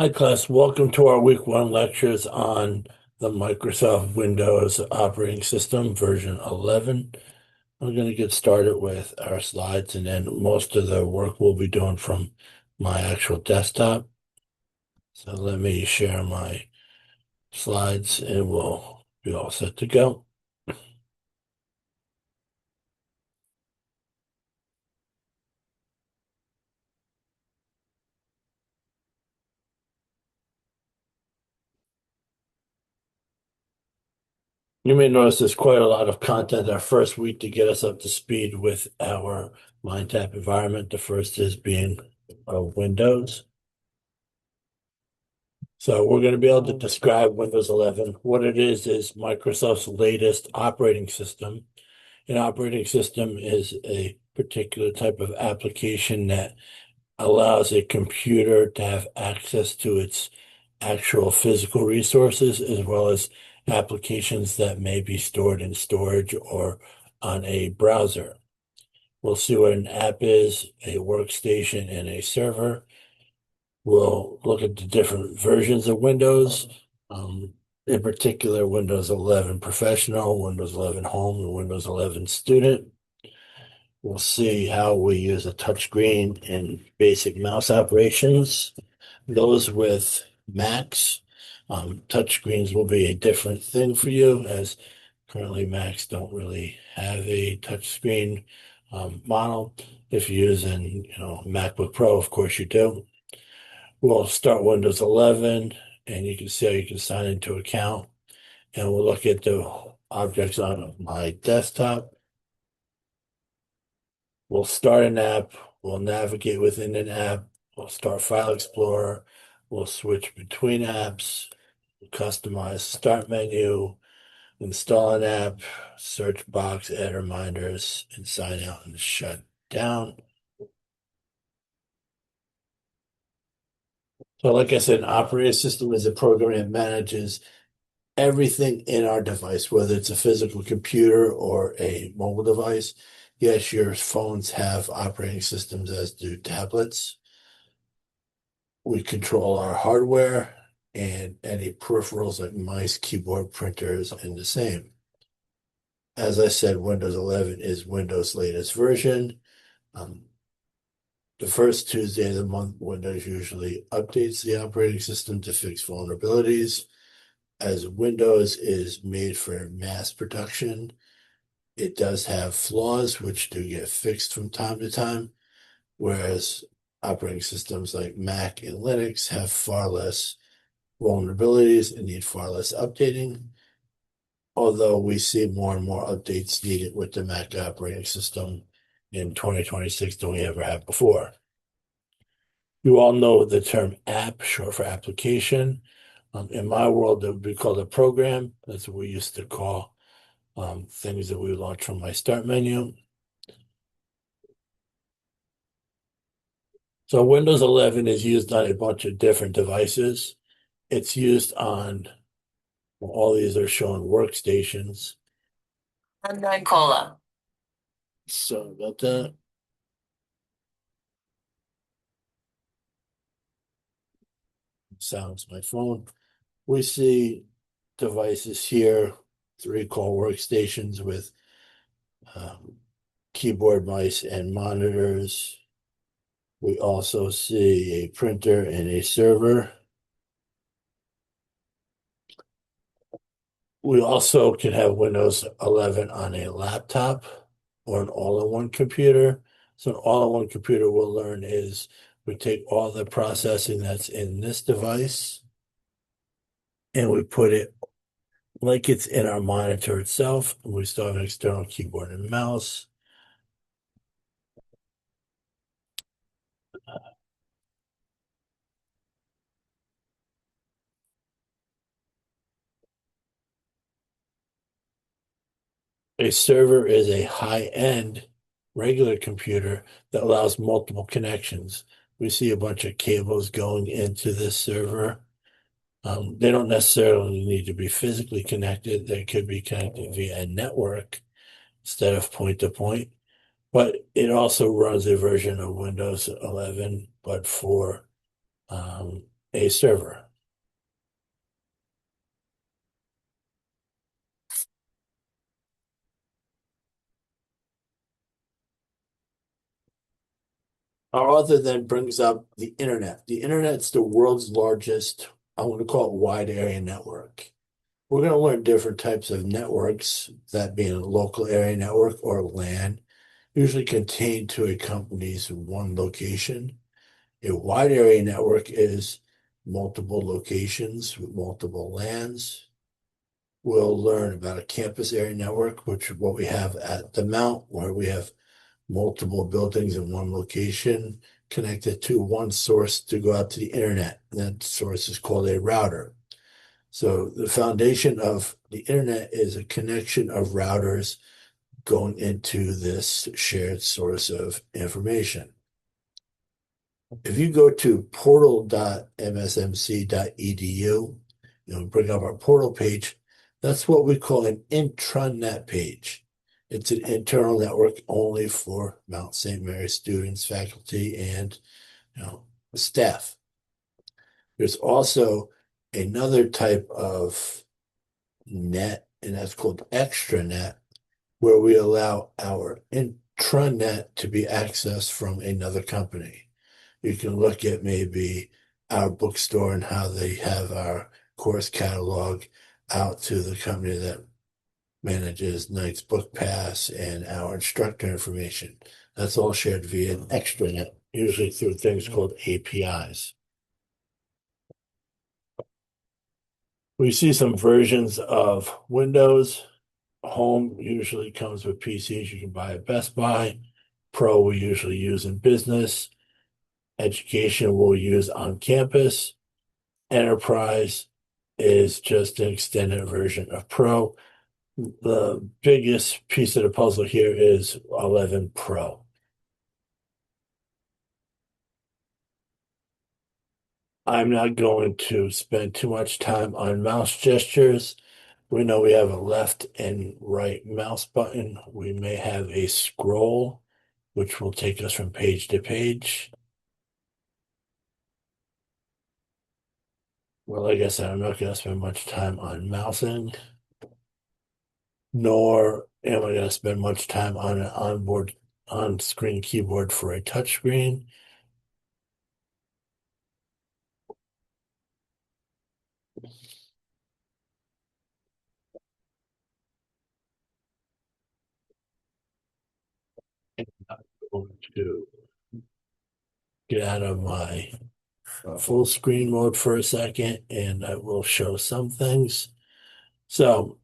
Hi, class. Welcome to our week one lectures on the Microsoft Windows operating system version 11. We're going to get started with our slides, and then most of the work we'll be doing from my actual desktop. So let me share my slides and we'll be all set to go. You may notice there's quite a lot of content our first week to get us up to speed with our MindTap environment. The first is being Windows. So we're going to be able to describe Windows 11. What it is Microsoft's latest operating system. An operating system is a particular type of application that allows a computer to have access to its actual physical resources, as well as applications that may be stored in storage or on a browser. We'll see what an app is, a workstation, and a server. We'll look at the different versions of Windows, in particular Windows 11 Professional, Windows 11 Home, and Windows 11 Student. We'll see how we use a touchscreen in basic mouse operations. Those with Macs, touchscreens will be a different thing for you, as currently Macs don't really have a touchscreen model. If you're using, MacBook Pro, of course you do. We'll start Windows 11, and you can see how you can sign into an account. And we'll look at the objects on my desktop. We'll start an app. We'll navigate within an app. We'll start File Explorer. We'll switch between apps, customize start menu, install an app, search box, add reminders, and sign out and shut down. So like I said, an operating system is a program that manages everything in our device, whether it's a physical computer or a mobile device. Yes, your phones have operating systems, as do tablets. We control our hardware and any peripherals like mice, keyboard, printers, and the same. As I said, Windows 11 is Windows' latest version. The first Tuesday of the month, Windows usually updates the operating system to fix vulnerabilities. As Windows is made for mass production, it does have flaws which do get fixed from time to time, whereas operating systems like Mac and Linux have far less vulnerabilities and need far less updating. Although we see more and more updates needed with the Mac operating system in 2026 than we ever have before. You all know the term app, short for application. In my world, it would be called a program. That's what we used to call things that we launch from my start menu. So Windows 11 is used on a bunch of different devices. It's used on, well, all these are showing workstations. Unknown caller. Sorry about that. Sounds my phone. We see devices here, 3 call workstations with keyboard, mice, and monitors. We also see a printer and a server. We also can have Windows 11 on a laptop or an all-in-one computer. So an all-in-one computer we'll learn is we take all the processing that's in this device and we put it like it's in our monitor itself. We still have an external keyboard and mouse. A server is a high-end regular computer that allows multiple connections. We see a bunch of cables going into this server. They don't necessarily need to be physically connected. They could be connected via a network instead of point to point. But it also runs a version of Windows 11, but for a server. Our author then brings up the internet. The internet's the world's largest, I want to call it wide area network. We're going to learn different types of networks, that being a local area network or LAN, usually contained to a company's one location. A wide area network is multiple locations with multiple LANs. We'll learn about a campus area network, which is what we have at the Mount, where we have multiple buildings in one location connected to one source to go out to the internet. That source is called a router. So the foundation of the internet is a connection of routers going into this shared source of information. If you go to portal.msmc.edu, bring up our portal page, that's what we call an intranet page. It's an internal network only for Mount St. Mary students, faculty, and staff. There's also another type of net, and that's called extranet, where we allow our intranet to be accessed from another company. You can look at maybe our bookstore and how they have our course catalog out to the company that manages Knight's Book Pass and our instructor information. That's all shared via an extranet, usually through things called APIs. We see some versions of Windows. Home usually comes with PCs you can buy at Best Buy. Pro we usually use in business. Education we'll use on campus. Enterprise is just an extended version of Pro. The biggest piece of the puzzle here is 11 Pro. I'm not going to spend too much time on mouse gestures. We know we have a left and right mouse button. We may have a scroll, which will take us from page to page. Well, like I said, I'm not going to spend much time on mousing, nor am I going to spend much time on an on-screen keyboard for a touchscreen. I'm going to get out of my full screen mode for a second, and I will show some things. So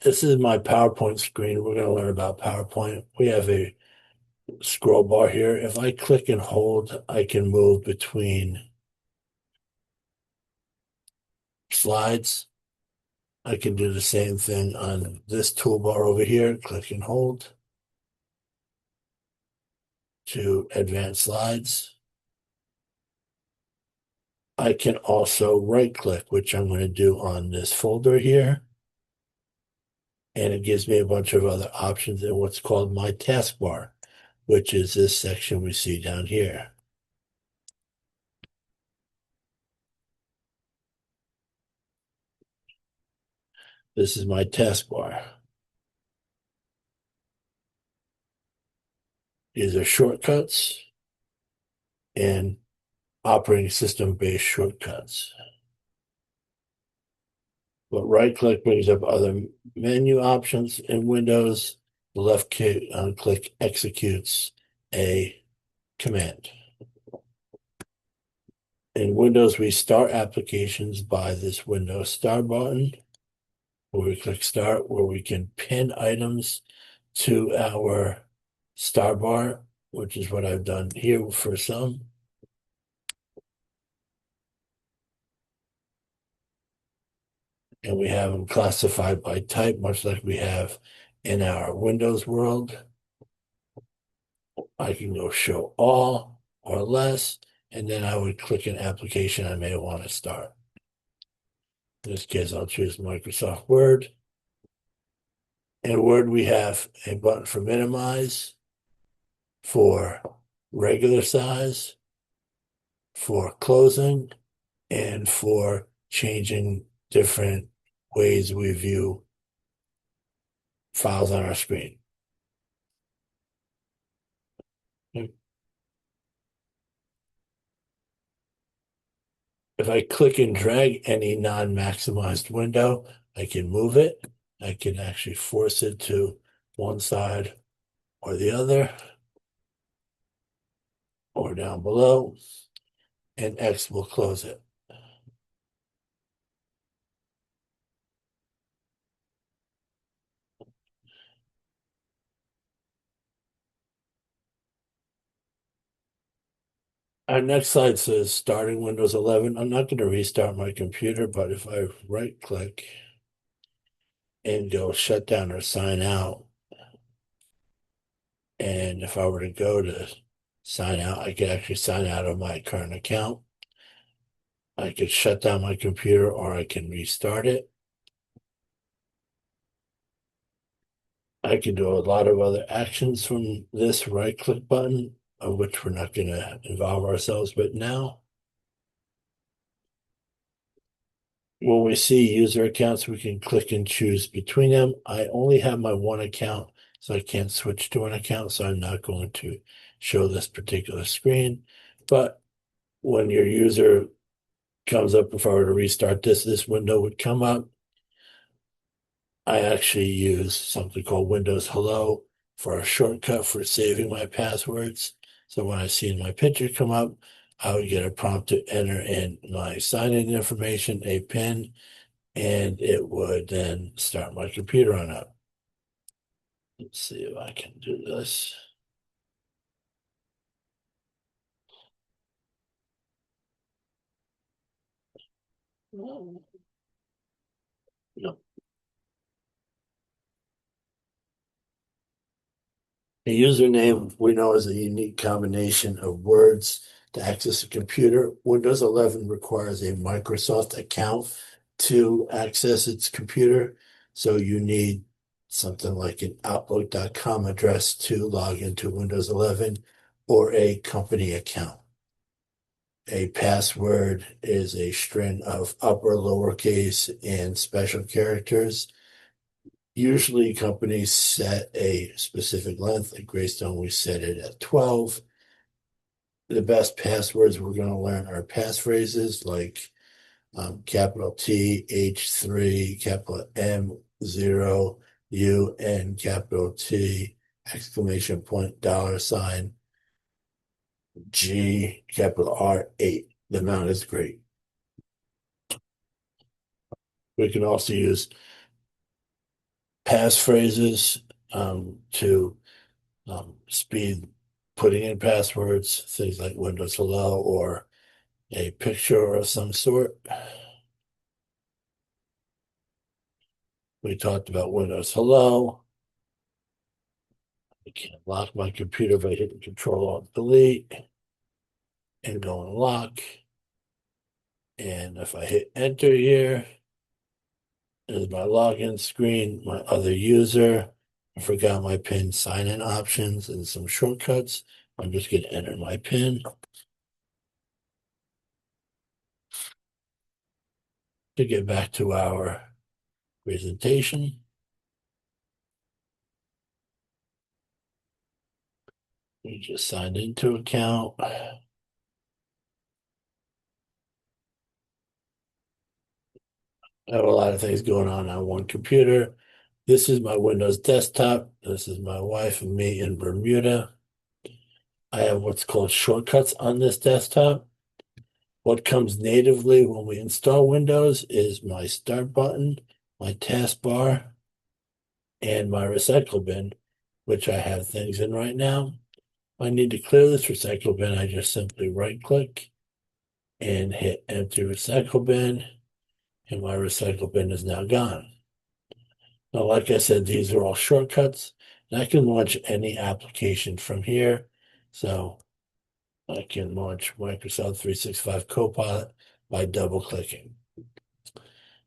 this is my PowerPoint screen. We're going to learn about PowerPoint. We have a scroll bar here. If I click and hold, I can move between slides. I can do the same thing on this toolbar over here. Click and hold to advance slides. I can also right click, which I'm going to do on this folder here. And it gives me a bunch of other options in what's called my taskbar, which is this section we see down here. This is my taskbar. These are shortcuts and operating system-based shortcuts. But right-click brings up other menu options in Windows. The left click executes a command. In Windows, we start applications by this Windows Start button, where we click Start, where we can pin items to our start bar, which is what I've done here for some. And we have them classified by type, much like we have in our Windows world. I can go show all or less, and then I would click an application I may want to start. In this case, I'll choose Microsoft Word. In Word, we have a button for minimize, for regular size, for closing, and for changing different ways we view files on our screen. If I click and drag any non-maximized window, I can move it. I can actually force it to one side or the other, or down below, and X will close it. Our next slide says starting Windows 11. I'm not going to restart my computer, but if I right click and go shut down or sign out, and if I were to go to sign out, I could actually sign out of my current account. I could shut down my computer or I can restart it. I can do a lot of other actions from this right click button, of which we're not going to involve ourselves with now. When we see user accounts, we can click and choose between them. I only have my one account, so I can't switch to an account, so I'm not going to show this particular screen. But when your user comes up, if I were to restart this window would come up. I actually use something called Windows Hello for a shortcut for saving my passwords. So when I see my picture come up, I would get a prompt to enter in my sign-in information, a PIN, and it would then start my computer on up. Let's see if I can do this. No. No. A username we know is a unique combination of words to access a computer. Windows 11 requires a Microsoft account to access its computer. So you need something like an Outlook.com address to log into Windows 11 or a company account. A password is a string of upper, lowercase, and special characters. Usually companies set a specific length. At Greystone, we set it at 12. The best passwords we're going to learn are passphrases like capital T, H3, capital M, 0, U, N, capital T, exclamation point, $, G, capital R, 8. The amount is great. We can also use passphrases to speed putting in passwords, things like Windows Hello or a picture of some sort. We talked about Windows Hello. I can lock my computer by hitting Control-Alt-Delete and go and lock. And if I hit enter here, there's my login screen, my other user. I forgot my PIN sign-in options and some shortcuts. I'm just going to enter my PIN. To get back to our presentation. We just signed into account. I have a lot of things going on one computer. This is my Windows desktop. This is my wife and me in Bermuda. I have what's called shortcuts on this desktop. What comes natively when we install Windows is my start button, my taskbar, and my recycle bin, which I have things in right now. If I need to clear this recycle bin, I just simply right click and hit empty recycle bin, and my recycle bin is now gone. Now, like I said, these are all shortcuts, and I can launch any application from here. So I can launch Microsoft 365 Copilot by double clicking.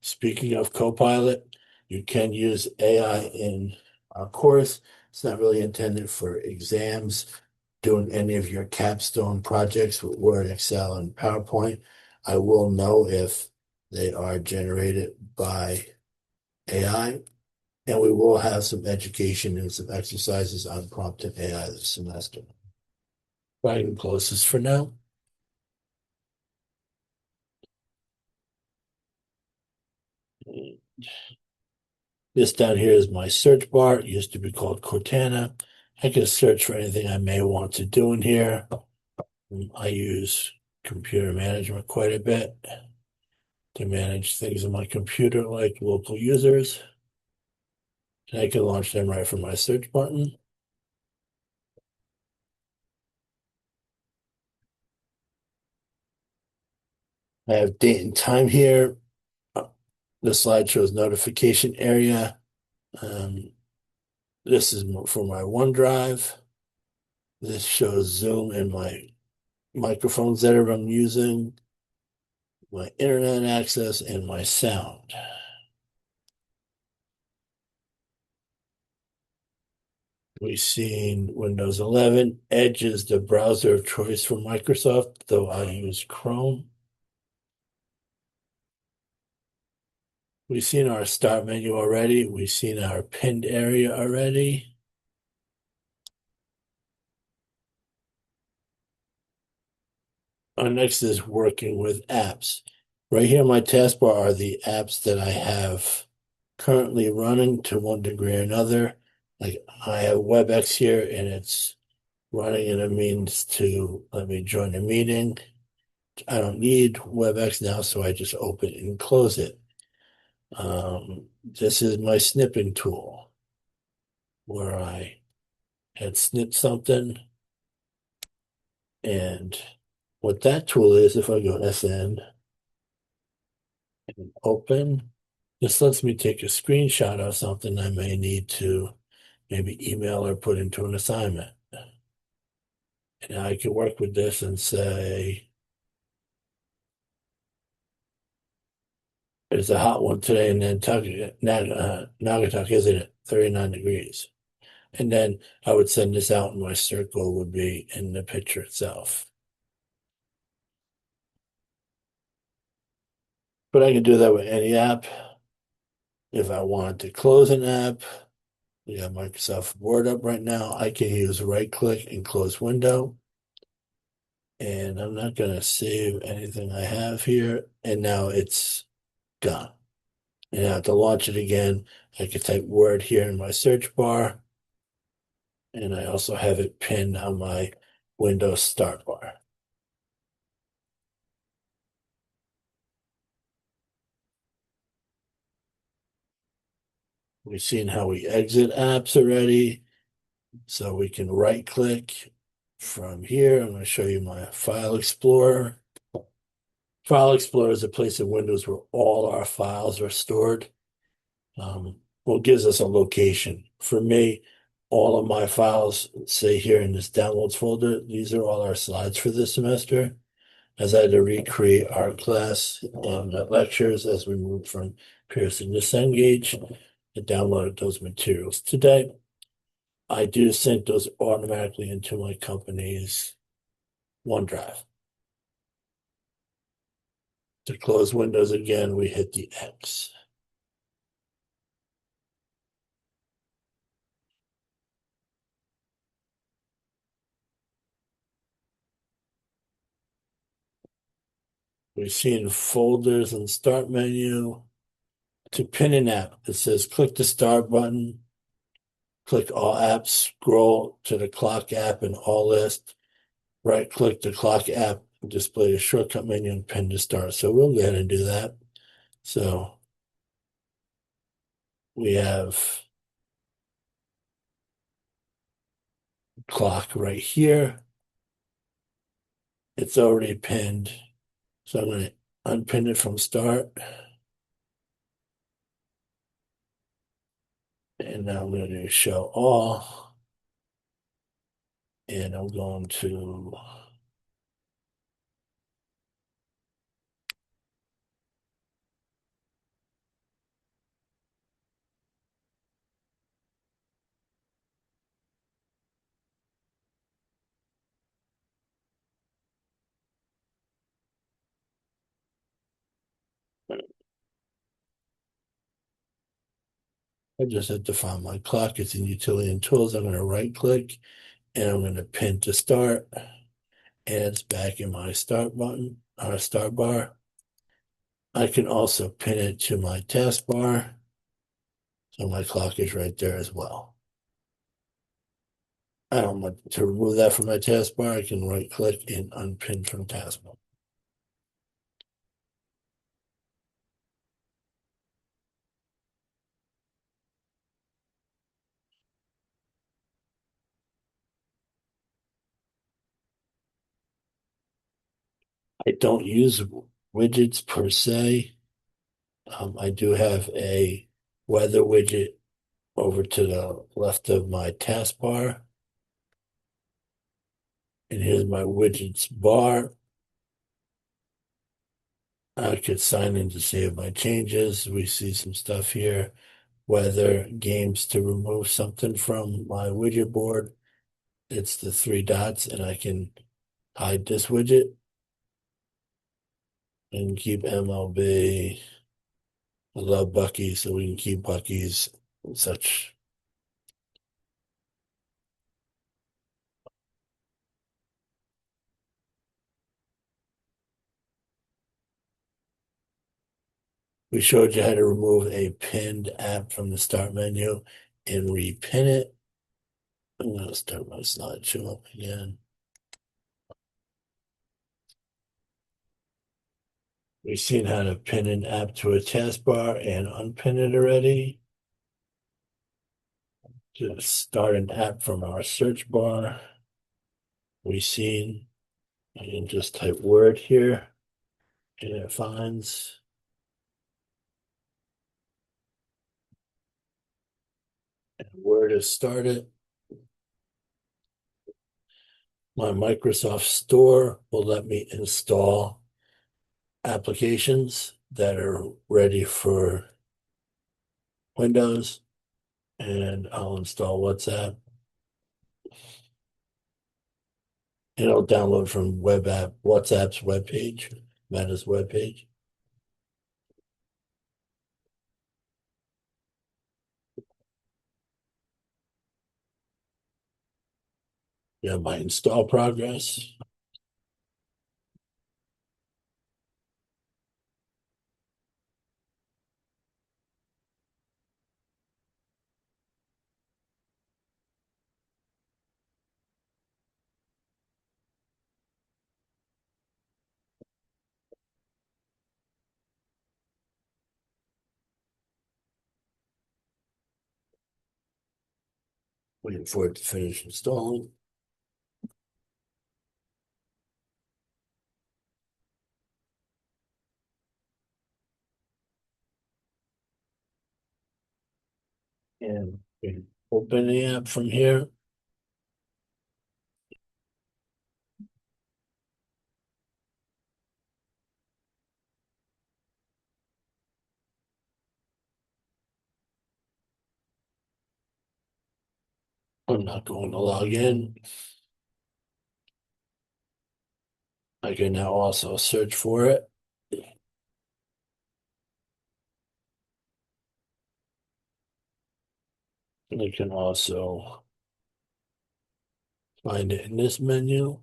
Speaking of Copilot, you can use AI in our course. It's not really intended for exams, doing any of your capstone projects with Word, Excel, and PowerPoint. I will know if they are generated by AI, and we will have some education and some exercises on prompting AI this semester. I can close this for now. This down here is my search bar. It used to be called Cortana. I can search for anything I may want to do in here. I use computer management quite a bit to manage things on my computer, like local users. And I can launch them right from my search button. I have date and time here. The slide shows notification area. This is for my OneDrive. This shows Zoom and my microphones that I'm using, my internet access, and my sound. We've seen Windows 11. Edge is the browser of choice for Microsoft, though I use Chrome. We've seen our start menu already. We've seen our pinned area already. Our next is working with apps. Right here in my taskbar are the apps that I have currently running to one degree or another. Like I have WebEx here and it's running and it means to let me join a meeting. I don't need WebEx now, so I just open and close it. This is my snipping tool where I had snipped something. And what that tool is, if I go SN and open, this lets me take a screenshot of something I may need to maybe email or put into an assignment. And I can work with this and say, it's a hot one today in Nantucket, Naugatuck, isn't it? 39 degrees. And then I would send this out and my circle would be in the picture itself. But I can do that with any app. If I wanted to close an app, we have Microsoft Word up right now. I can use right click and close window. And I'm not going to save anything I have here. And now it's gone. And I have to launch it again. I can type Word here in my search bar. And I also have it pinned on my Windows start bar. We've seen how we exit apps already. So we can right click from here. I'm going to show you my File Explorer. File Explorer is a place in Windows where all our files are stored. Well, it gives us a location. For me, all of my files, say here in this downloads folder, these are all our slides for this semester. As I had to recreate our class lectures as we moved from Pearson to Cengage, I downloaded those materials today. I do sync those automatically into my company's OneDrive. To close Windows again, we hit the X. We've seen folders and start menu. To pin an app, it says click the start button, click all apps, scroll to the clock app and all list, right click the clock app, display the shortcut menu and pin to start. So we'll go ahead and do that. So we have clock right here. It's already pinned. So I'm going to unpin it from start. And now I'm going to do show all. And I'm going to I just have to find my clock. It's in utility and tools. I'm going to right click and I'm going to pin to start. And it's back in my start button or start bar. I can also pin it to my taskbar. So my clock is right there as well. I don't want to remove that from my taskbar. I can right click and unpin from taskbar. I don't use widgets per se. I do have a weather widget over to the left of my taskbar. And here's my widgets bar. I could sign in to save my changes. We see some stuff here. Weather, games to remove something from my widget board. It's the three dots, and I can hide this widget and keep MLB. I love Bucky, so we can keep Bucky's and such. We showed you how to remove a pinned app from the start menu and repin it. I'm going to start my slideshow up again. We've seen how to pin an app to a taskbar and unpin it already. To start an app from our search bar, we've seen, I can just type word here and it finds. And word is started. My Microsoft Store will let me install applications that are ready for Windows, and I'll install WhatsApp. It'll download from WhatsApp's webpage, Meta's webpage. Yeah, my install progress. Waiting for it to finish installing. And we can open the app from here. I'm not going to log in. I can now also search for it. And I can also find it in this menu.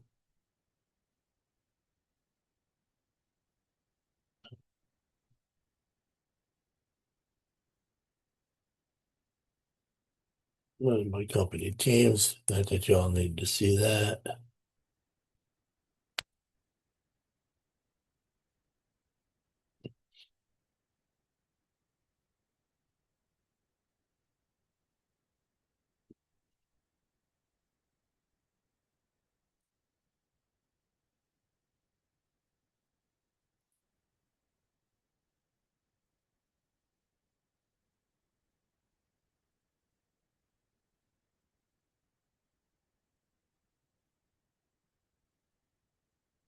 One of my company teams. Not that y'all need to see that.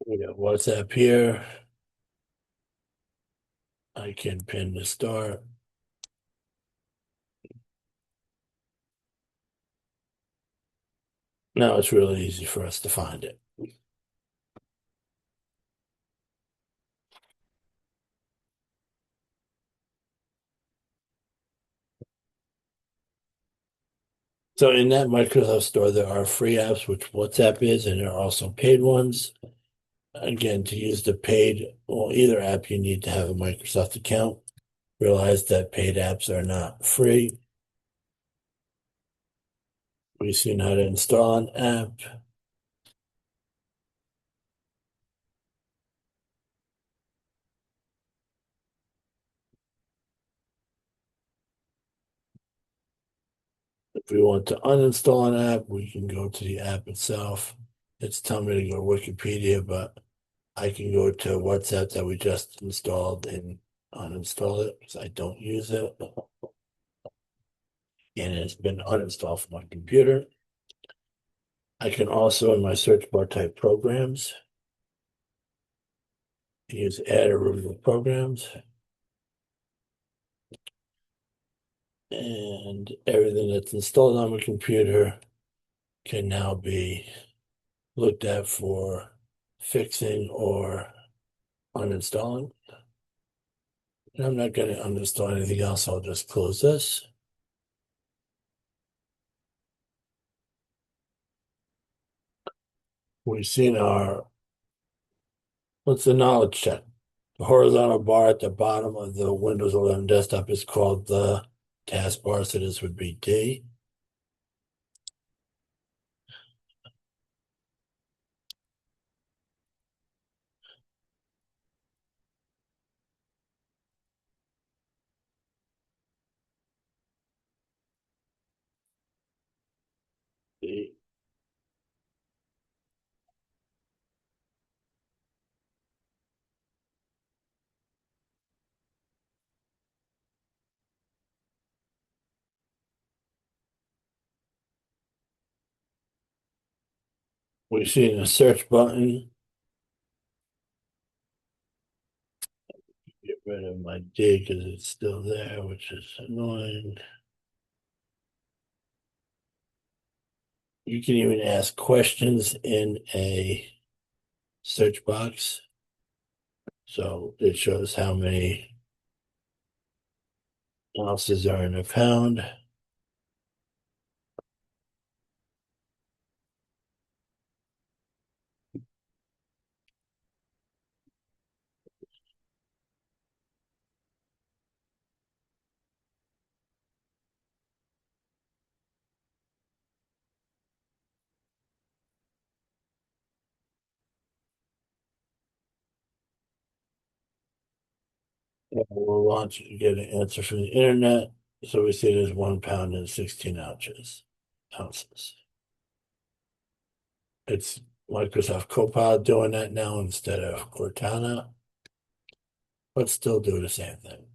We got WhatsApp here. I can pin the start. Now it's really easy for us to find it. So in that Microsoft Store, there are free apps, which WhatsApp is, and there are also paid ones. Again, to use the paid, well, either app, you need to have a Microsoft account. Realize that paid apps are not free. We've seen how to install an app. If we want to uninstall an app, we can go to the app itself. It's telling me to go to Wikipedia, but I can go to WhatsApp that we just installed and uninstall it because I don't use it. And it's been uninstalled from my computer. I can also, in my search bar, type programs. Use add or remove programs. And everything that's installed on my computer can now be looked at for fixing or uninstalling. And I'm not going to uninstall anything else. I'll just close this. We've seen what's the knowledge check? The horizontal bar at the bottom of the Windows 11 desktop is called the taskbar, so this would be D. D. We've seen a search button. Get rid of my D because it's still there, which is annoying. You can even ask questions in a search box. So it shows how many ounces are in a pound. We'll launch to get an answer from the internet. So we see there's 1 pound and 16 ounces. It's Microsoft Copilot doing that now instead of Cortana, but still do the same thing.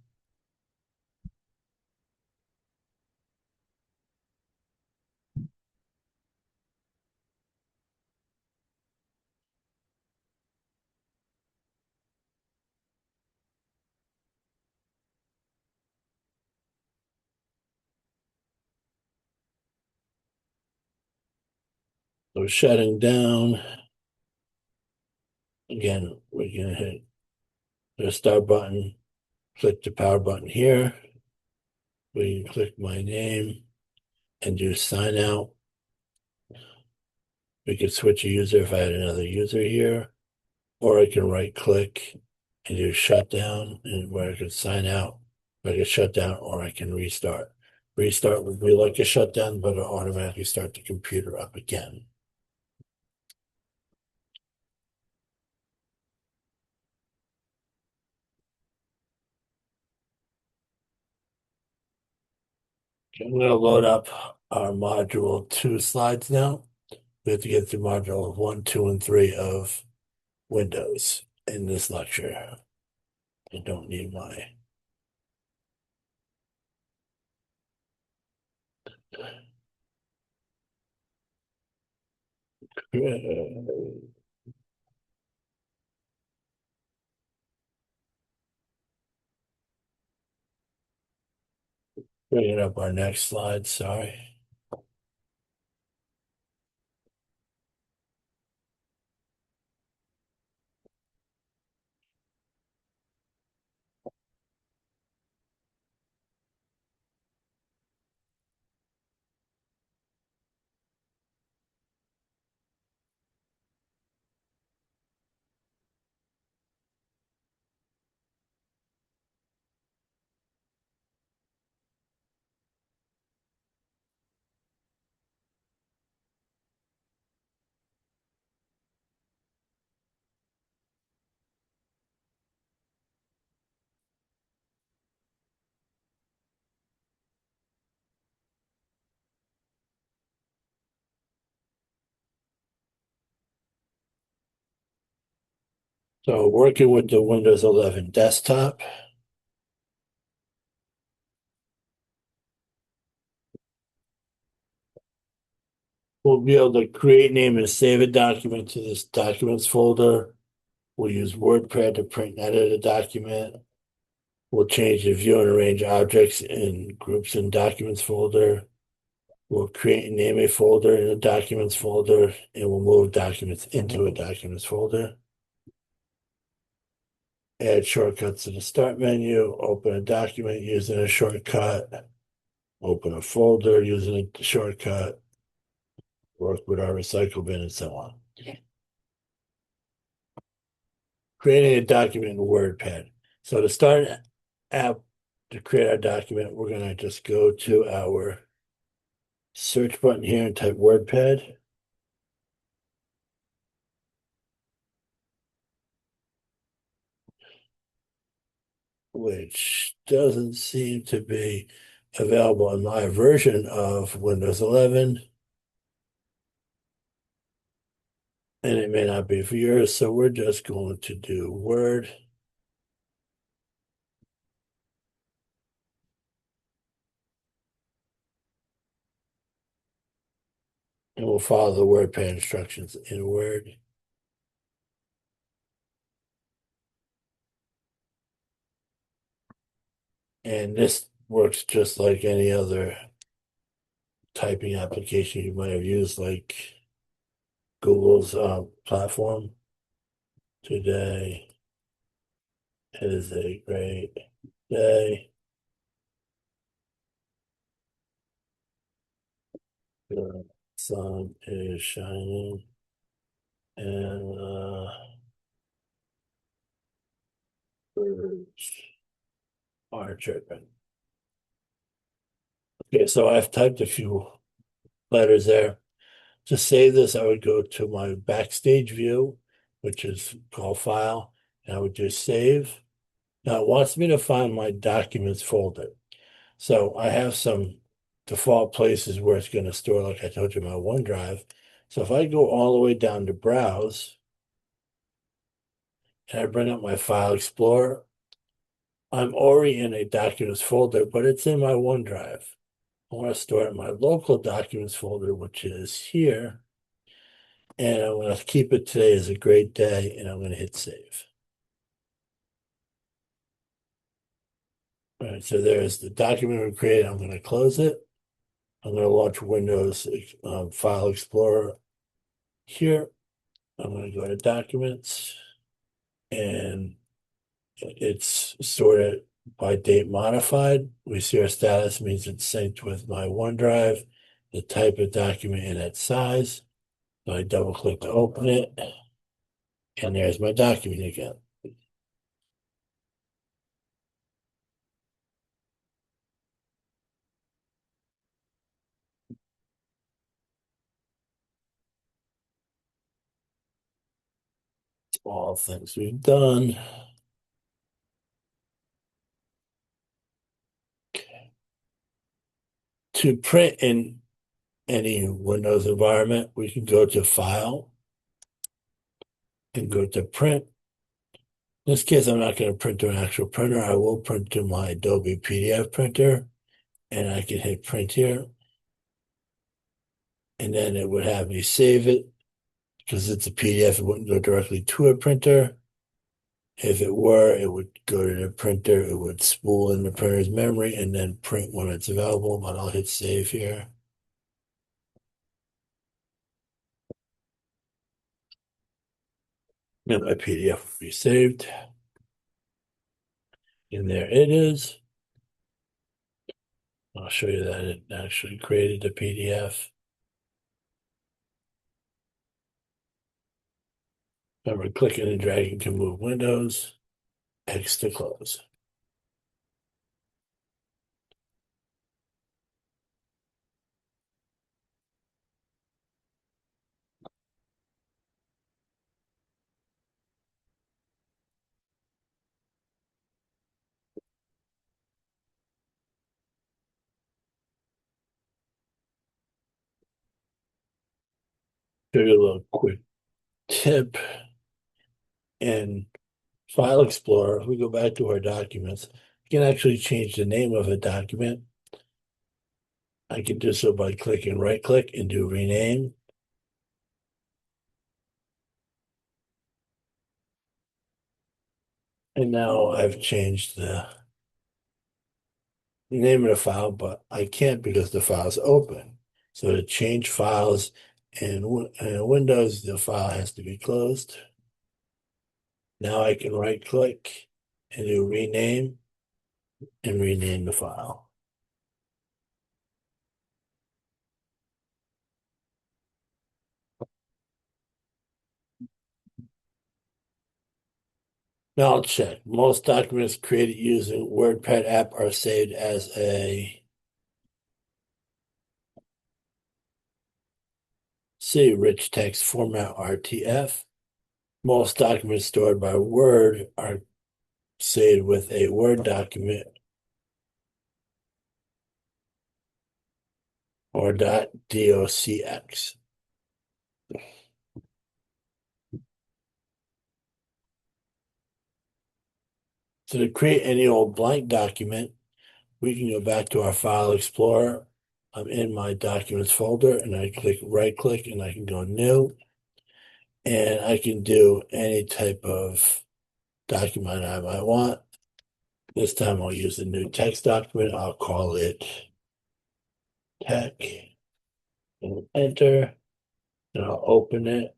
So shutting down. Again, we're gonna hit the start button, click the power button here. We can click my name and do sign out. We could switch a user if I had another user here, or I can right click and do shutdown and where I could sign out, I could shut down, or I can restart. Restart would be like a shutdown, but it'll automatically start the computer up again. Okay, I'm going to load up our module 2 slides now. We have to get through module 1, 2, and 3 of Windows in this lecture. I don't need my bringing up our next slide, sorry. So working with the Windows 11 desktop, we'll be able to create, name, and save a document to this documents folder. We'll use WordPad to print and edit a document. We'll change the view and arrange objects in groups and documents folder. We'll create and name a folder in a documents folder, and we'll move documents into a documents folder. Add shortcuts to the start menu, open a document using a shortcut, open a folder using a shortcut, work with our recycle bin, and so on. Creating a document in WordPad. So to start an app to create our document, we're going to just go to our search button here and type WordPad. Which doesn't seem to be available in my version of Windows 11. And it may not be for yours, so we're just going to do Word. And we'll follow the WordPad instructions in Word. And this works just like any other typing application you might have used, like Google's platform. Today is a great day. The sun is shining and birds are chirping. Okay, so I've typed a few letters there. To save this, I would go to my backstage view, which is called File, and I would just save. Now it wants me to find my documents folder. So I have some default places where it's going to store, like I told you, my OneDrive. So if I go all the way down to Browse, and I bring up my File Explorer, I'm already in a documents folder, but it's in my OneDrive. I want to store it in my local documents folder, which is here. And I'm going to keep it today as a great day, and I'm going to hit save. All right, so there's the document we created. I'm going to close it. I'm going to launch Windows File Explorer here. I'm going to go to Documents, and it's sorted by date modified. We see our status means it's synced with my OneDrive, the type of document, and its size. So I double click to open it, and there's my document again. All things we've done. To print in any Windows environment, we can go to File and go to Print. In this case, I'm not going to print to an actual printer. I will print to my Adobe PDF printer, and I can hit Print here. And then it would have me save it. Because it's a PDF, it wouldn't go directly to a printer. If it were, it would go to the printer, it would spool in the printer's memory and then print when it's available, but I'll hit save here. And my PDF will be saved. And there it is. I'll show you that it actually created the PDF. Remember, clicking and dragging can move windows. X to close. Show you a little quick tip. In File Explorer, if we go back to our documents, we can actually change the name of a document. I can do so by clicking right click and do rename. And now I've changed the name of the file, but I can't because the file's open. So to change files in Windows, the file has to be closed. Now I can right click and do rename and rename the file. Now I'll check. Most documents created using WordPad app are saved as a rich text format RTF. Most documents stored by Word are saved with a Word document or .docx. So to create any old blank document, we can go back to our File Explorer. I'm in my Documents folder and I right click and I can go New. And I can do any type of document I might want. This time I'll use a new text document. I'll call it tech and enter. And I'll open it.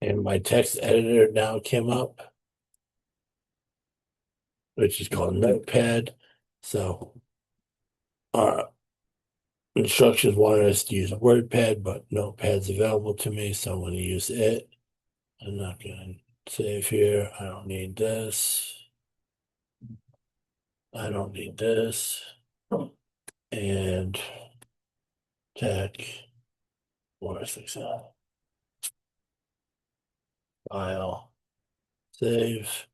And my text editor now came up, which is called Notepad. So our instructions wanted us to use WordPad, but Notepad's available to me, so I'm going to use it. I'm not going to save here. I don't need this. I don't need this. And tech, where's this at? File, save.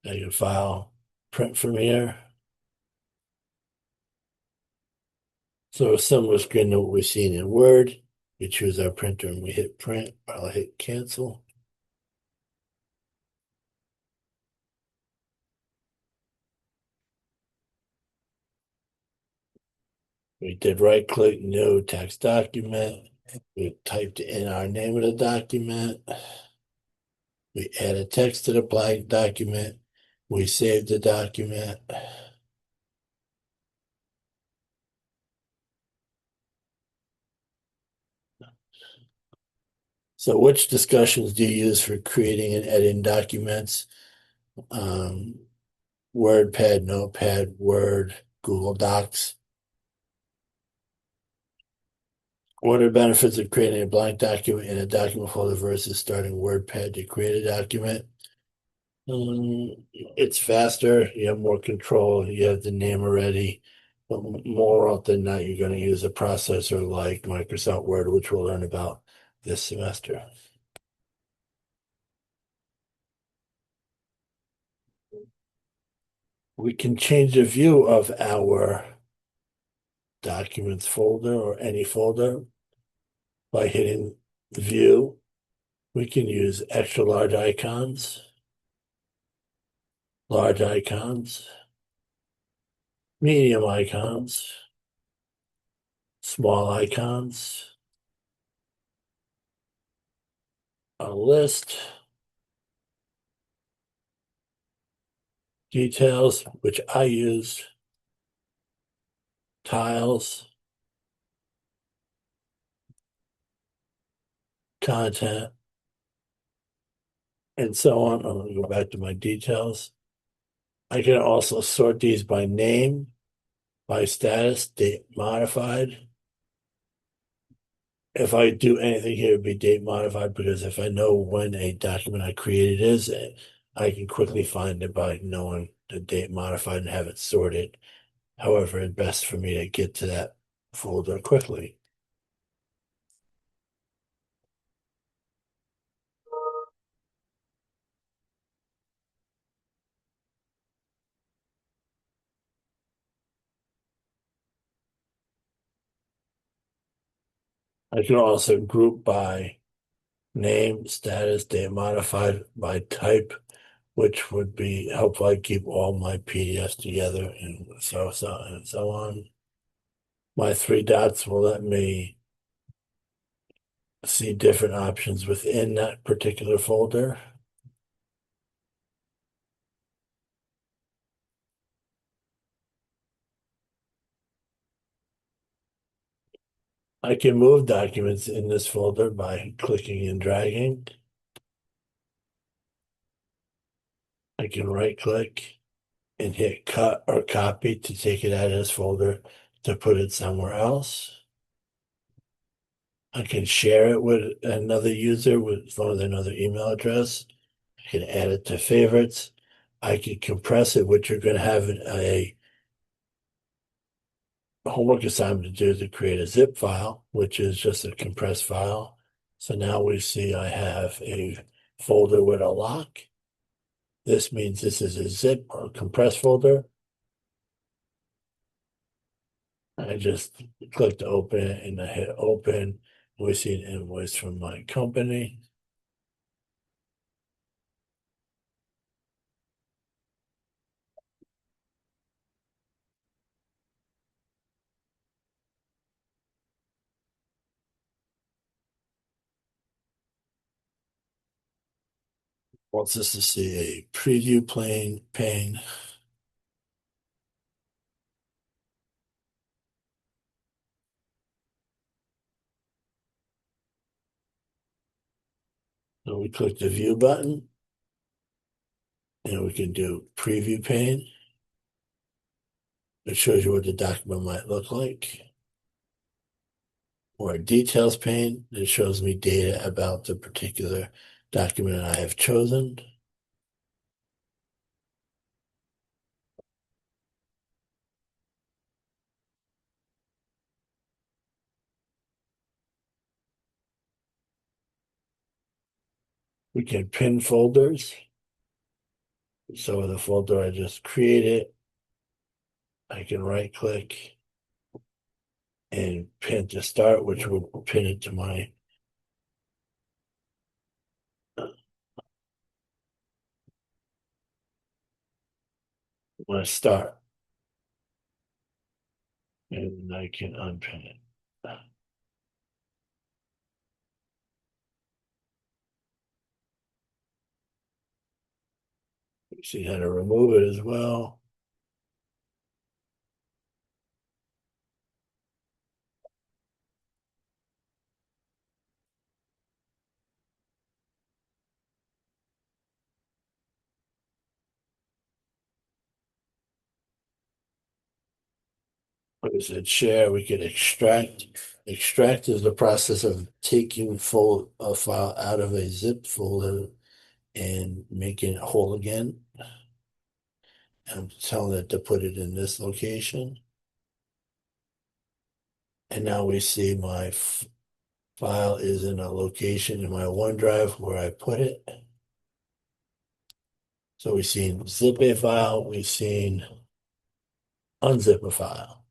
I can file, print from here. So a similar screen to what we've seen in Word. We choose our printer and we hit print. I'll hit cancel. We did right click, new text document. We typed in our name of the document. We added text to the blank document. We saved the document. So which discussions do you use for creating and editing documents? WordPad, Notepad, Word, Google Docs. What are the benefits of creating a blank document in a document folder versus starting WordPad to create a document? It's faster, you have more control, you have the name already. But more often than not, you're going to use a processor like Microsoft Word, which we'll learn about this semester. We can change the view of our documents folder or any folder by hitting view. We can use extra large icons, medium icons, small icons, a list, details, which I use, tiles, content, and so on. I'm going to go back to my details. I can also sort these by name, by status, date modified. If I do anything here, it'd be date modified because if I know when a document I created is, I can quickly find it by knowing the date modified and have it sorted. However, it's best for me to get to that folder quickly. I can also group by name, status, date modified, by type, which would be helpful. I keep all my PDFs together and so on. My three dots will let me see different options within that particular folder. I can move documents in this folder by clicking and dragging. I can right click and hit cut or copy to take it out of this folder to put it somewhere else. I can share it with another user with another email address. I can add it to favorites. I can compress it, which you're going to have a homework assignment to do to create a zip file, which is just a compressed file. So now we see I have a folder with a lock. This means this is a zip or compressed folder. I just click to open it and I hit open. We see an invoice from my company. Wants us to see a preview pane. So we click the view button and we can do preview pane. It shows you what the document might look like. Or a details pane that shows me data about the particular document I have chosen. We can pin folders. So the folder I just created, I can right click and pin to start, which will pin it to my start. And I can unpin it. You see how to remove it as well. Like I said, share, we can extract. Extract is the process of taking a file out of a zip folder and making it whole again. I'm telling it to put it in this location. And now we see my file is in a location in my OneDrive where I put it. So we've seen zip a file, we've seen unzip a file.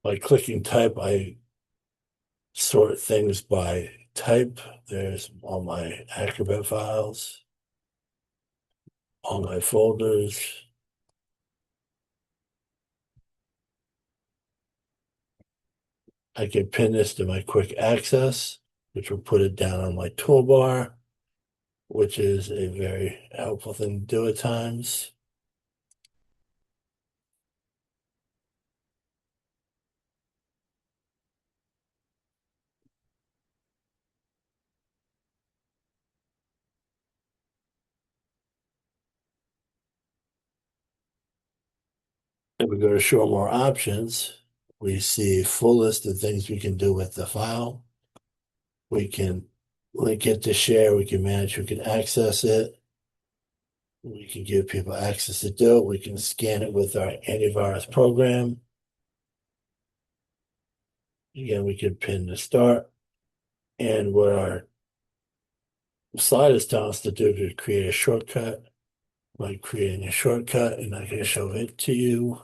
By clicking type, I sort things by type. There's all my Acrobat files, all my folders. I can pin this to my quick access, which will put it down on my toolbar, which is a very helpful thing to do at times. If we go to show more options, we see a full list of things we can do with the file. We can link it to share, we can manage, we can access it. We can give people access to do it. We can scan it with our antivirus program. Again, we can pin the start. And what our slide is telling us to do to create a shortcut, like creating a shortcut, and I can show it to you.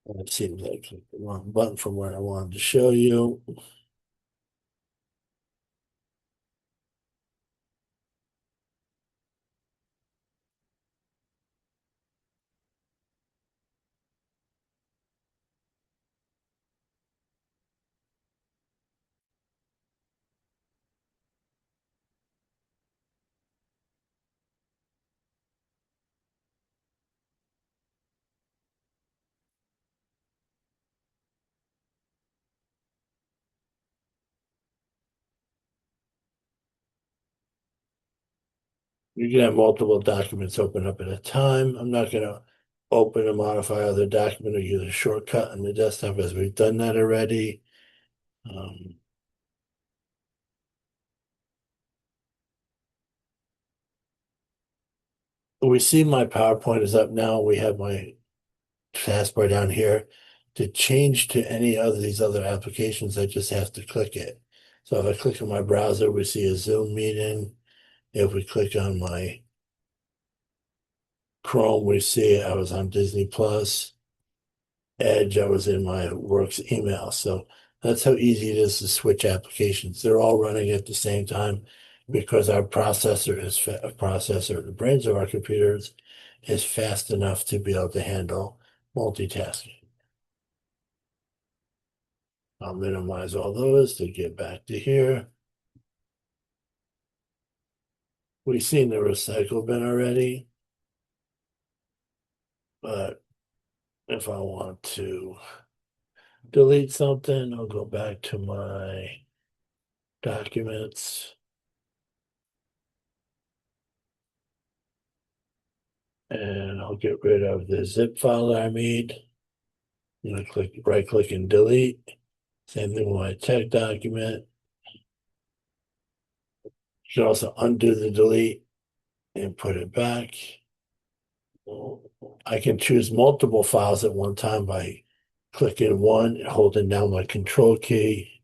It seems like I clicked the wrong button from where I wanted to show you. You can have multiple documents open up at a time. I'm not going to open and modify other document or use a shortcut on the desktop as we've done that already. We see my PowerPoint is up now. We have my taskbar down here. To change to any of these other applications, I just have to click it. So if I click on my browser, we see a Zoom meeting. If we click on my Chrome, we see I was on Disney Plus. Edge, I was in my work's email. So that's how easy it is to switch applications. They're all running at the same time because our processor is the brains of our computers is fast enough to be able to handle multitasking. I'll minimize all those to get back to here. We've seen the recycle bin already, but if I want to delete something, I'll go back to my documents and I'll get rid of the zip file that I made. I'm going to right click and delete. Same thing with my tech document. You can also undo the delete and put it back. I can choose multiple files at one time by clicking one, holding down my control key,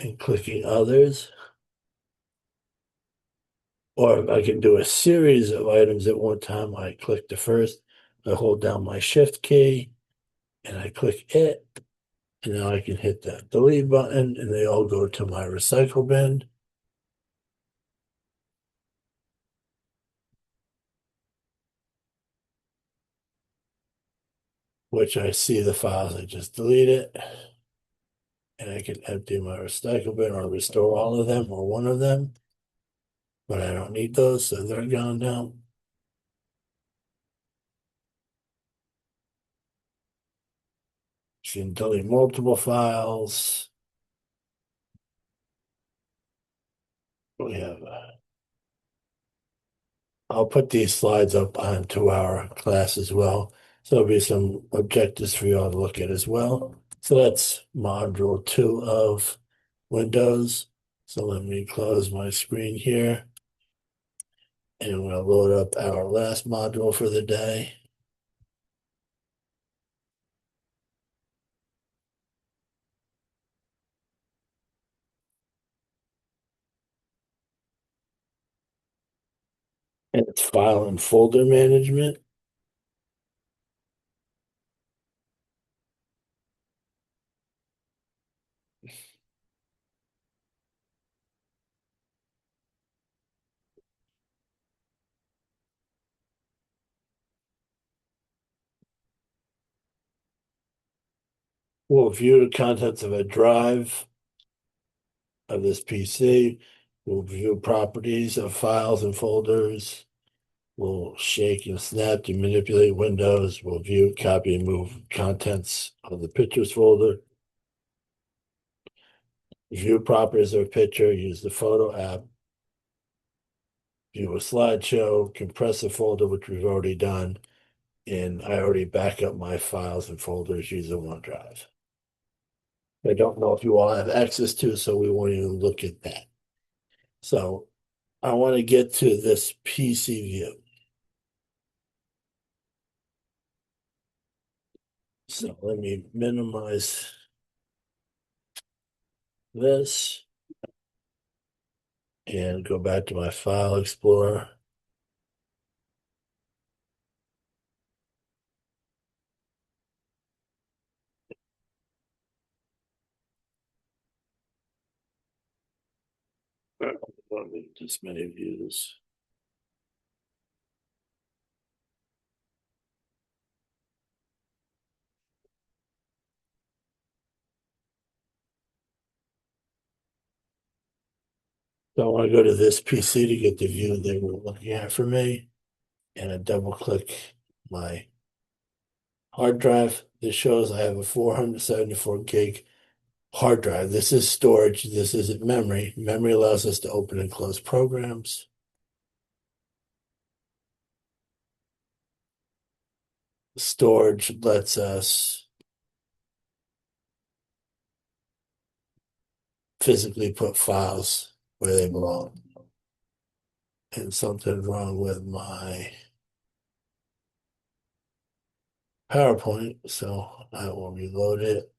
and clicking others. Or if I can do a series of items at one time, I click the first, I hold down my shift key, and I click it. And now I can hit that delete button, and they all go to my recycle bin. Which I see the files I just deleted. And I can empty my recycle bin or restore all of them or one of them. But I don't need those, so they're gone now. You can delete multiple files. We have, I'll put these slides up onto our class as well. So there'll be some objectives for you all to look at as well. So that's module 2 of Windows. So let me close my screen here. And we'll load up our last module for the day. And it's file and folder management. We'll view the contents of a drive of this PC. We'll view properties of files and folders. We'll shake and snap to manipulate windows. We'll view, copy, and move contents of the pictures folder. View properties of a picture, use the photo app. View a slideshow, compress a folder, which we've already done. And I already back up my files and folders using OneDrive. I don't know if you all have access to, so we won't even look at that. So I want to get to this PC view. So let me minimize this and go back to my file explorer. Don't need this many views. So I want to go to this PC to get the view they were looking at for me. And I double click my hard drive. This shows I have a 474 gig hard drive. This is storage. This isn't memory. Memory allows us to open and close programs. Storage lets us physically put files where they belong. And something wrong with my PowerPoint, so I will reload it.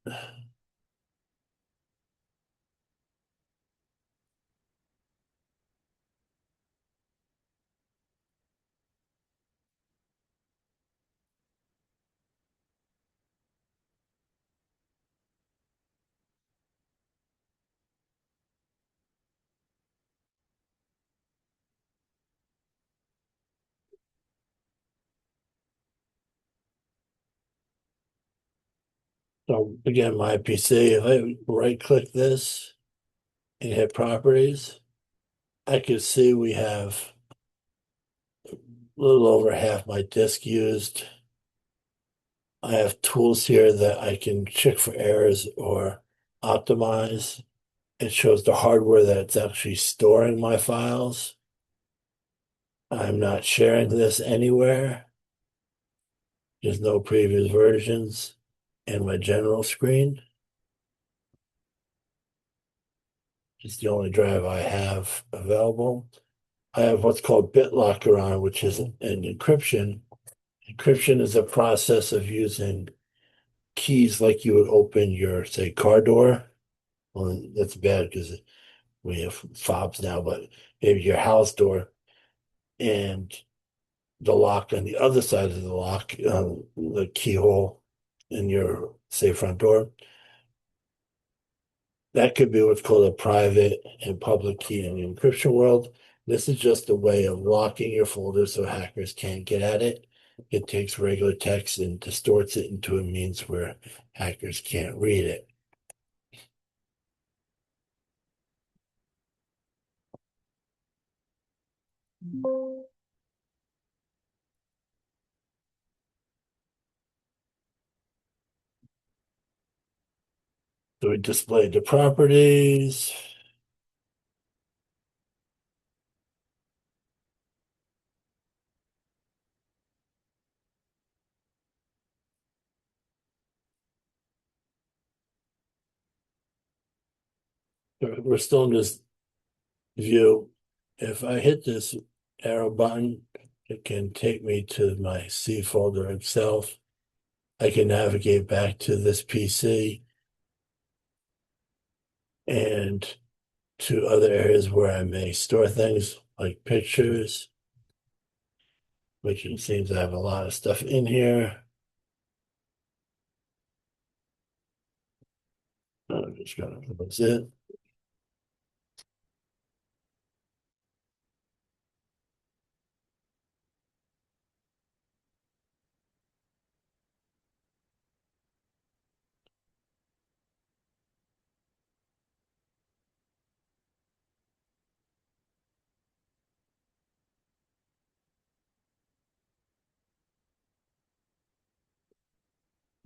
So again, my PC, if I right click this and hit properties, I can see we have a little over half my disk used. I have tools here that I can check for errors or optimize. It shows the hardware that it's actually storing my files. I'm not sharing this anywhere. There's no previous versions in my general screen. It's the only drive I have available. I have what's called BitLocker on, which is an encryption. Encryption is a process of using keys like you would open your, say, car door. Well, that's bad because we have fobs now, but maybe your house door and the lock on the other side of the lock, the keyhole in your, say, front door. That could be what's called a private and public key in the encryption world. This is just a way of locking your folder so hackers can't get at it. It takes regular text and distorts it into a means where hackers can't read it. So we displayed the properties. We're still in this view. If I hit this arrow button, it can take me to my C folder itself. I can navigate back to this PC and to other areas where I may store things like pictures, which it seems I have a lot of stuff in here. I'm just gonna close it.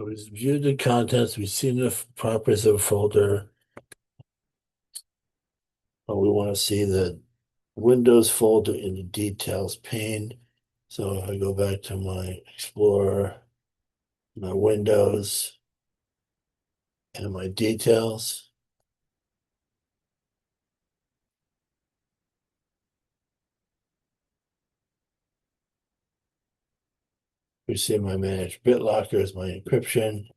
We've viewed the contents, we've seen the properties of a folder. We want to see the Windows folder in the details pane. So if I go back to my Explorer, my Windows, and my details, we see my managed BitLocker as my encryption.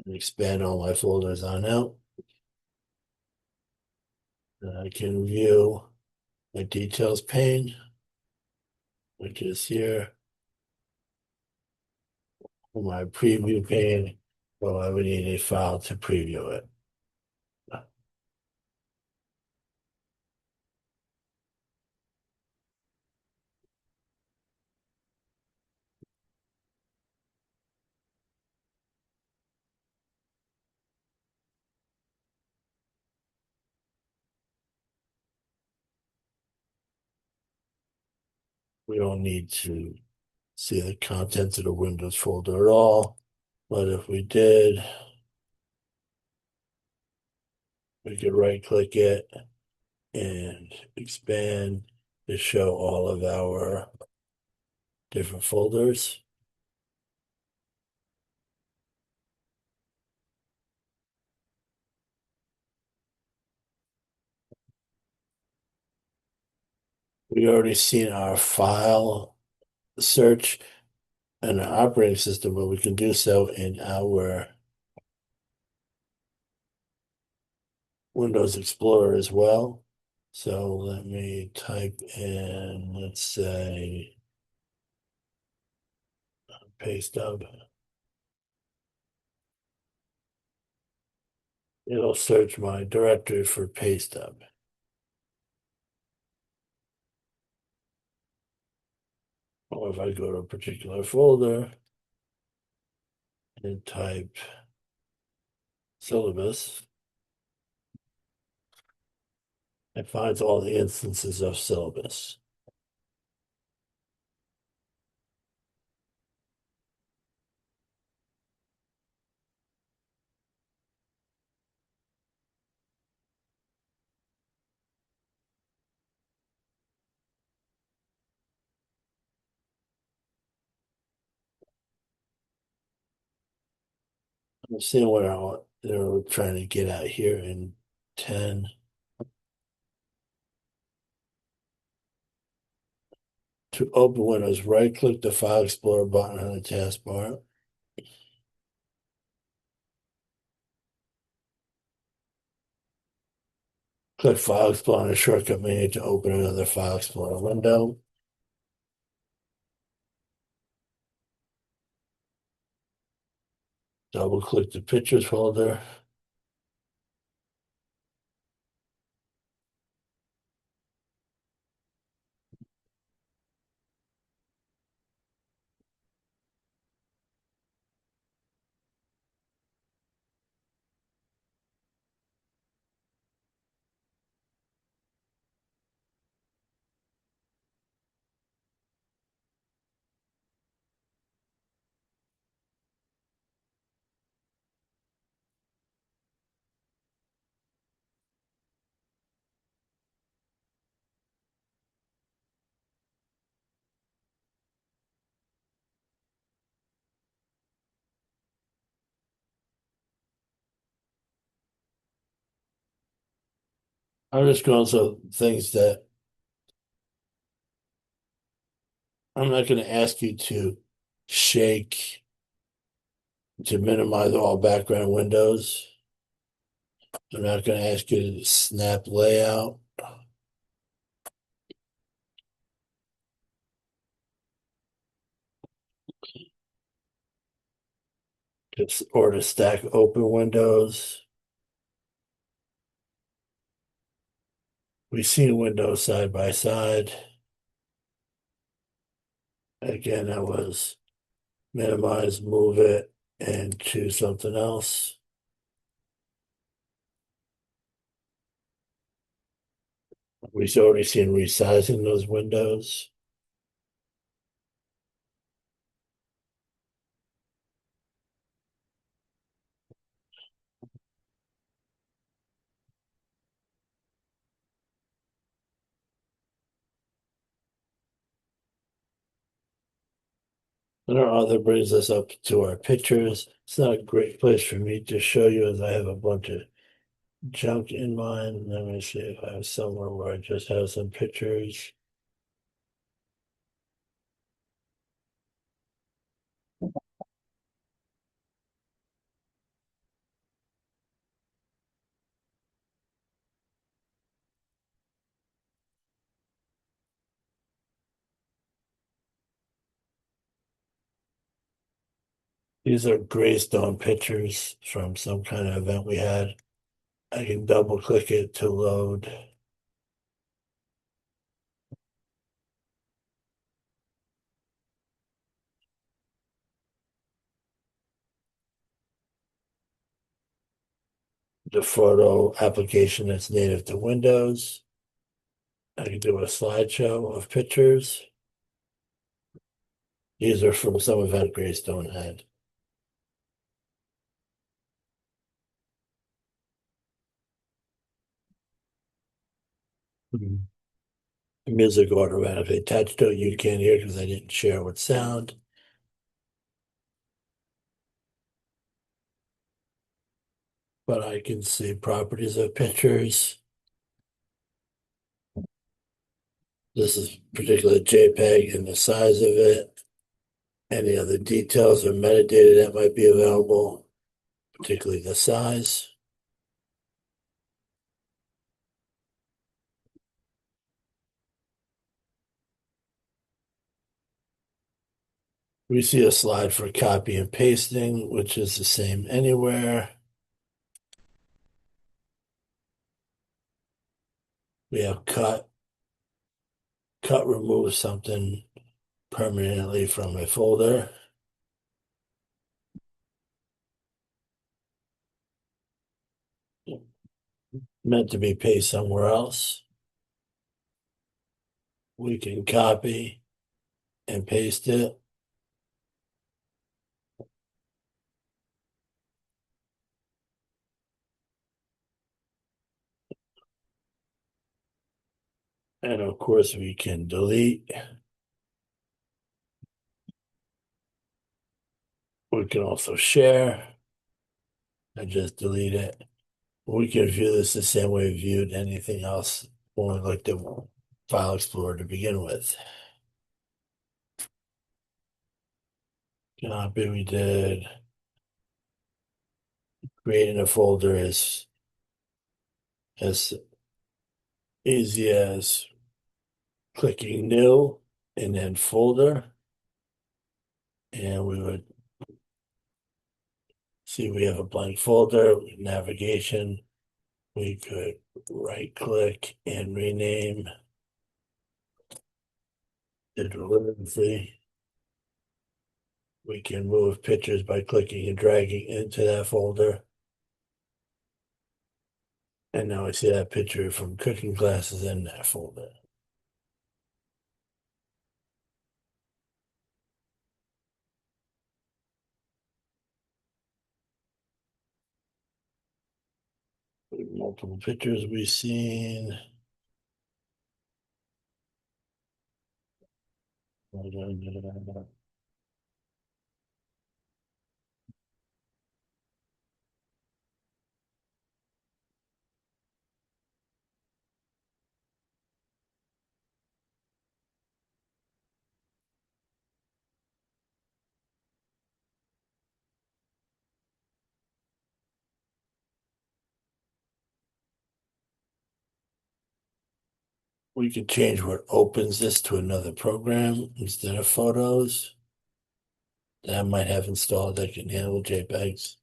And expand all my folders on out. And I can view my details pane, which is here. For my preview pane, well, I would need a file to preview it. We don't need to see the contents of the Windows folder at all. But if we did, we could right click it and expand to show all of our different folders. We already seen our file search and our operating system, but we can do so in our Windows Explorer as well. So let me type in, let's say, paste up. It'll search my directory for paste up. Or if I go to a particular folder and type syllabus, it finds all the instances of syllabus. I'm seeing what they're trying to get at here in 10. To open Windows, right-click the File Explorer button on the taskbar. Click File Explorer on the shortcut menu to open another File Explorer window. Double-click the Pictures folder. I'm just going to things that I'm not going to ask you to shake to minimize all background windows. I'm not going to ask you to snap layout. Or to stack open windows. We've seen windows side by side. Again, that was minimize, move it, and choose something else. We've already seen resizing those windows. And our other brings us up to our pictures. It's not a great place for me to show you as I have a bunch of junk in mine. Let me see if I have somewhere where I just have some pictures. These are Greystone pictures from some kind of event we had. I can double click it to load. The photo application that's native to Windows. I can do a slideshow of pictures. These are from some event Greystone had. Mhm. Music automatically attached to it. You can't hear because I didn't share with sound. But I can see properties of pictures. This is particularly JPEG and the size of it. Any other details or metadata that might be available, particularly the size. We see a slide for copy and pasting, which is the same anywhere. We have cut, remove something permanently from a folder. Meant to be pasted somewhere else. We can copy and paste it. And of course, we can delete. We can also share and just delete it. We can view this the same way we viewed anything else when we looked at File Explorer to begin with. Copy we did. Creating a folder is as easy as clicking new and then folder. And we would see we have a blank folder, navigation. We could right click and rename the delivery. We can move pictures by clicking and dragging into that folder. And now I see that picture from cooking classes in that folder. Multiple pictures we've seen. We could change what opens this to another program instead of photos that I might have installed that can handle JPEGs.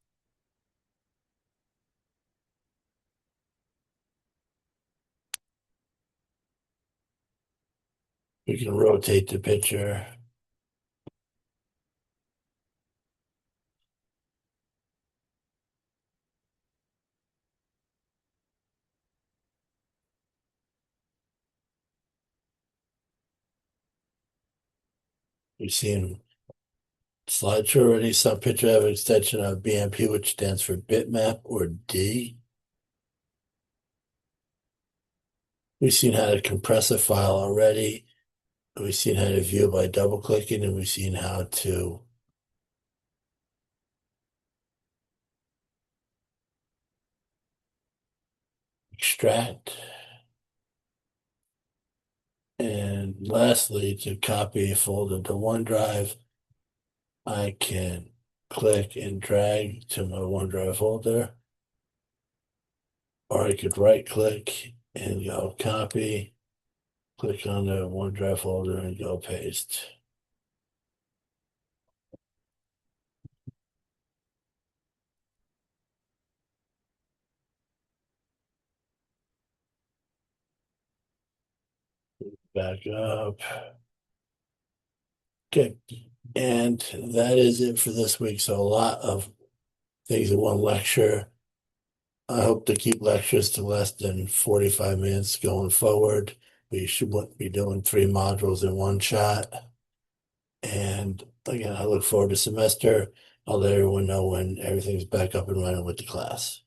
We can rotate the picture. We've seen slideshow already. Some picture have an extension of BMP, which stands for bitmap or D. We've seen how to compress a file already. We've seen how to view by double clicking, and we've seen how to extract. And lastly, to copy a folder to OneDrive, I can click and drag to my OneDrive folder, or I could right click and go copy, click on the OneDrive folder and go paste. Back up. Okay, and that is it for this week. So a lot of things in one lecture. I hope to keep lectures to less than 45 minutes going forward. We wouldn't be doing 3 modules in one shot. And again, I look forward to semester. I'll let everyone know when everything's back up and running with the class.